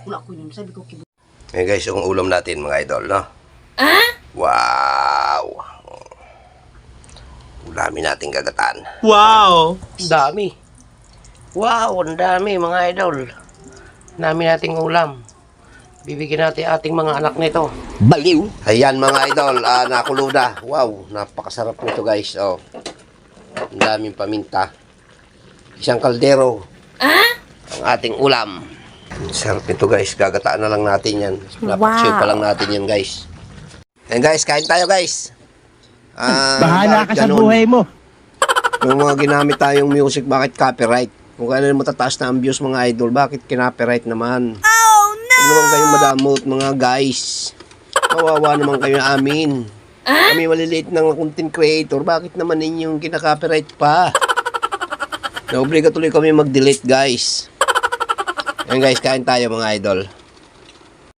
Wala ko yun. Sabi ko, kibo. Ayan guys, yung ulam natin mga idol, no? Wow! Ang dami nating gagataan. Wow! Ang dami. Wow, ang dami mga idol. Ang dami nating ulam. Bibigyan natin ating mga anak nito. Baliw! Ayan mga idol, nakulo na. Wow, napakasarap nito guys. Oh. Ang daming paminta. Isang kaldero. Ang ating ulam. Sarap nito guys, gagataan na lang natin yan. Napaksiw pa lang natin yan guys. Ayan guys, kain tayo guys. Bahala ka sa ganun? buhay mo. Yung mga ginamit tayong music, bakit copyright? Kung kailan matataas na ang views mga idol, bakit kinopyright naman? Huwag naman kayong madamot mga guys. Kawawa naman kayo amin. Kami maliliit ng content creator, bakit naman ninyong kinaka-copyright pa? Naobliga tuloy kami mag-delete guys. Ayan guys, kain tayo mga idol.